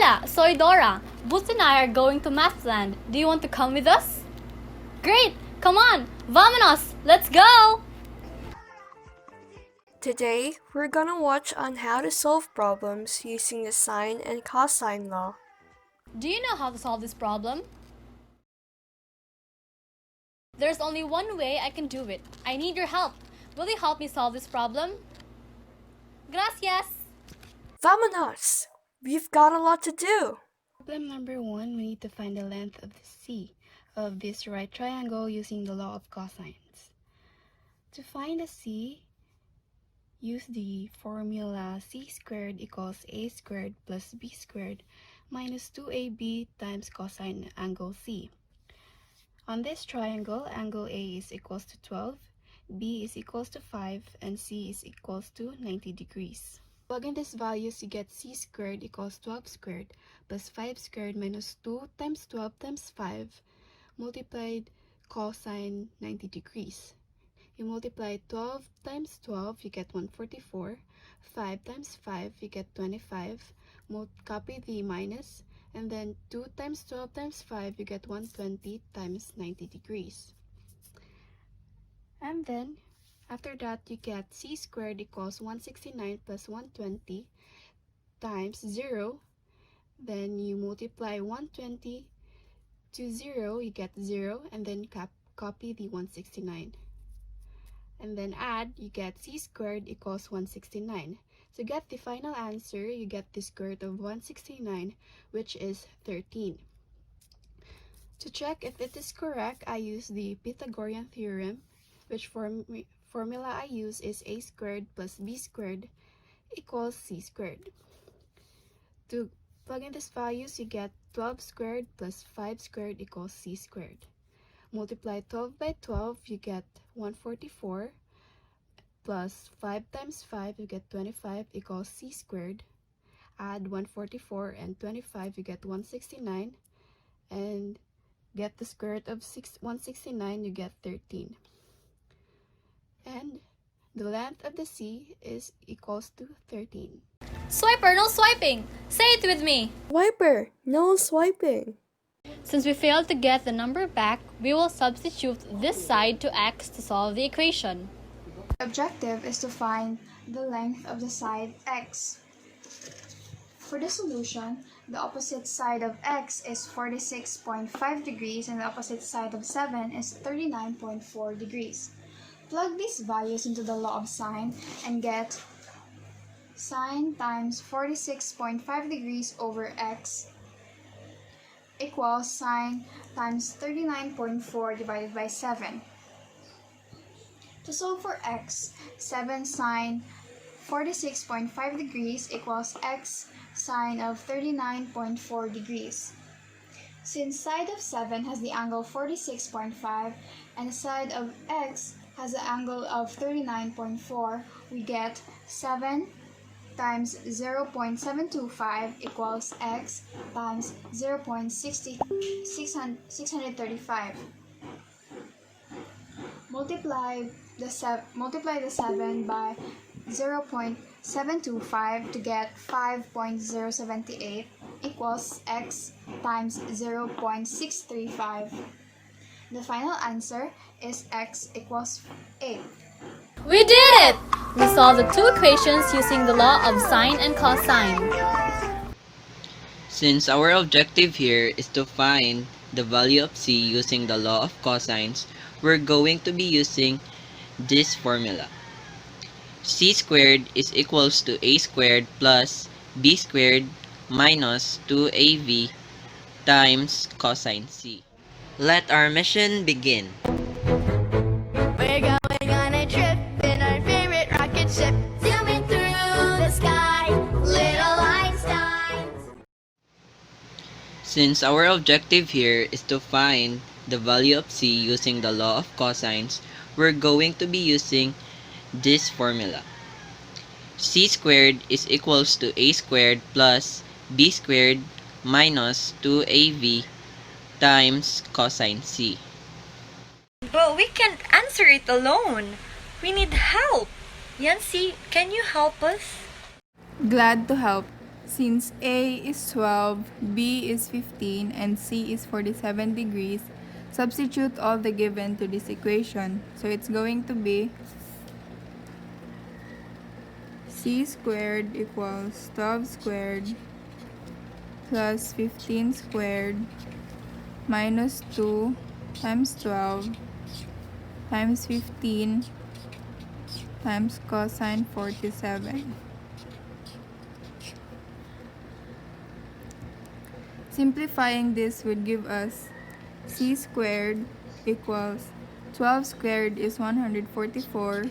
Hola, soy Dora. Boots and I are going to Mathland. Do you want to come with us? Great! Come on! Vámonos! Let's go! Today, we're gonna watch on how to solve problems using the sine and cosine law. Do you know how to solve this problem? There's only one way I can do it. I need your help. Will you help me solve this problem? Gracias! Vámonos! We've got a lot to do! Problem number 1, we need to find the length of the C of this right triangle using the law of cosines. To find the C, use the formula C squared equals A squared plus B squared minus 2AB times cosine angle C. On this triangle, angle A is equals to 12, B is equals to 5, and C is equals to 90 degrees. Plug in these values, you get C squared equals 12 squared plus 5 squared minus 2 times 12 times 5 multiplied cosine 90 degrees. You multiply 12 times 12, you get 144. 5 times 5, you get 25. Copy the minus, and then 2 times 12 times 5, you get 120 times 90 degrees. And then, after that, you get C squared equals 169 plus 120 times 0. Then you multiply 120 to 0, you get 0, and then copy the 169. And then add, you get C squared equals 169. To get the final answer, you get the square root of 169, which is 13. To check if it is correct, I use the Pythagorean theorem, which formula I use is A squared plus B squared equals C squared. To plug in these values, you get 12 squared plus 5 squared equals C squared. Multiply 12 by 12, you get 144, plus 5 times 5, you get 25 equals C squared. Add 144 and 25, you get 169, and get the square root of 169, you get 13. And the length of the C is equals to 13. Swiper, no swiping! Say it with me! Swiper, no swiping! Since we failed to get the number back, we will substitute this side to x to solve the equation. The objective is to find the length of the side x. For the solution, the opposite side of x is 46.5 degrees and the opposite side of 7 is 39.4 degrees. Plug these values into the law of sine and get sine times 46.5 degrees over x equals sine times 39.4 divided by 7. To solve for x, 7 sine 46.5 degrees equals x sine of 39.4 degrees. Since side of 7 has the angle 46.5 and the side of x has the angle of 39.4, we get 7 times 0.725 equals x times 0.635. Multiply the 7 by 0.725 to get 5.078 equals x times 0.635. The final answer is x equals 8. We did it! We solved the two equations using the law of sine and cosine. Since our objective here is to find the value of C using the law of cosines, we're going to be using this formula. C squared is equals to A squared plus B squared minus 2AB times cosine C. Let our mission begin. We're going on a trip in our favorite rocket ship, zooming through the sky, little Einsteins. Since our objective here is to find the value of C using the law of cosines, we're going to be using this formula. C squared is equals to A squared plus B squared minus 2AB times cosine C. But we can't answer it alone. We need help. Yancy, can you help us? Glad to help. Since A is 12, B is 15, and C is 47 degrees, substitute all the given to this equation. So it's going to be C squared equals 12 squared plus 15 squared minus 2 times 12 times 15 times cosine 47. Simplifying this would give us C squared equals 12 squared is 144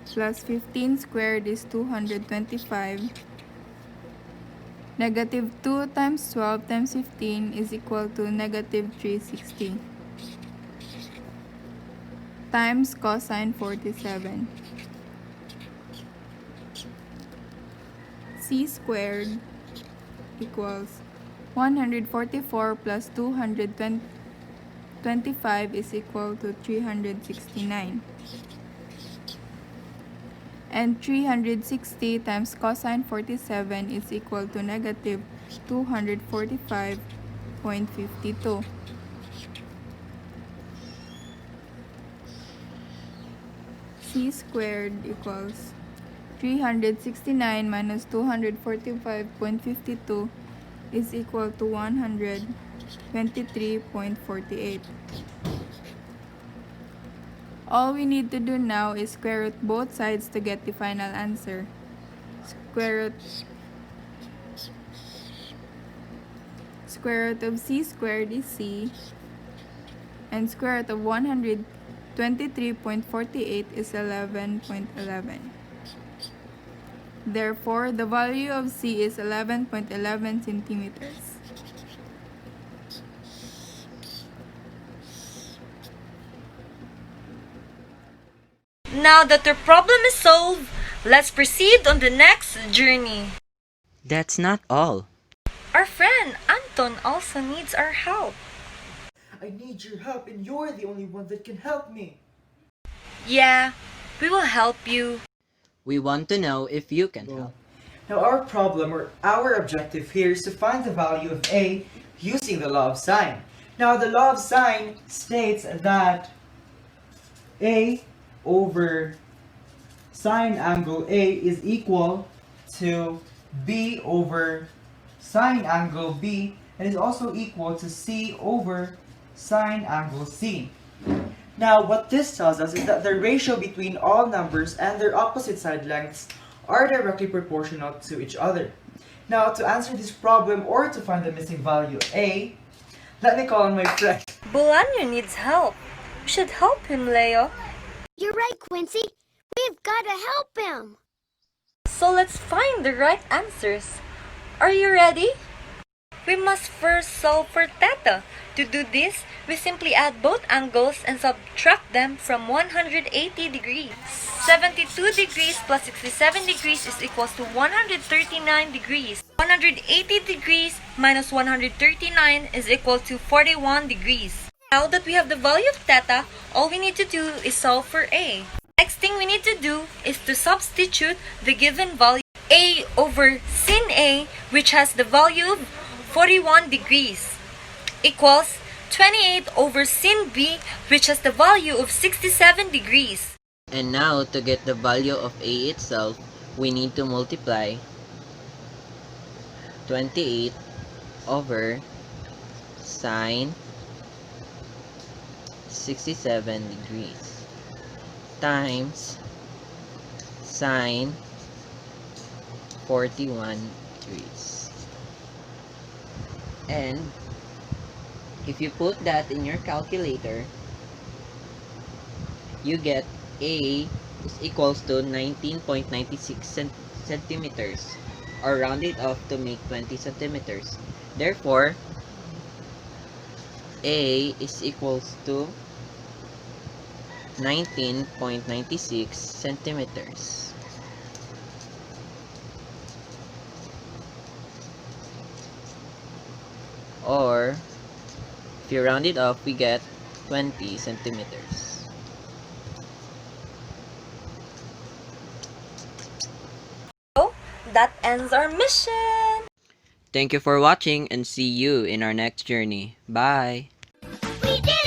plus 15 squared is 225. Negative 2 times 12 times 15 is equal to negative 360 times cosine 47. C squared equals 144 plus 225 is equal to 369. And 360 times cosine 47 is equal to negative 245.52. C squared equals 369 minus 245.52 is equal to 123.48. All we need to do now is square root both sides to get the final answer. Square root of C squared is C, and square root of 123.48 is 11.11. Therefore, the value of C is 11.11 centimeters. Now that the problem is solved, let's proceed on the next journey. That's not all. Our friend Anton also needs our help. I need your help, and you're the only one that can help me. Yeah, we will help you. We want to know if you can help. Now our problem, or our objective here, is to find the value of A using the law of sine. Now the law of sine states that A over sine angle A is equal to B over sine angle B, and is also equal to C over sine angle C. Now what this tells us is that the ratio between all numbers and their opposite side lengths are directly proportional to each other. Now to answer this problem, or to find the missing value A, let me call on my friend. Bulanyo needs help. We should help him, Leo. You're right, Quincy. We've got to help him. So let's find the right answers. Are you ready? We must first solve for theta. To do this, we simply add both angles and subtract them from 180 degrees. 72 degrees plus 67 degrees is equals to 139 degrees. 180 degrees minus 139 is equal to 41 degrees. Now that we have the value of theta, all we need to do is solve for A. Next thing we need to do is to substitute the given value A over sin A, which has the value of 41 degrees, equals 28 over sin B, which has the value of 67 degrees. And now, to get the value of A itself, we need to multiply 28 over sine 67 degrees times sine 41 degrees. And if you put that in your calculator, you get A is equals to 19.96 centimeters, or round it off to make 20 centimeters. Therefore, A is equals to 19.96 centimeters. Or, if you round it off, we get 20 centimeters. So, that ends our mission! Thank you for watching and see you in our next journey. Bye! We did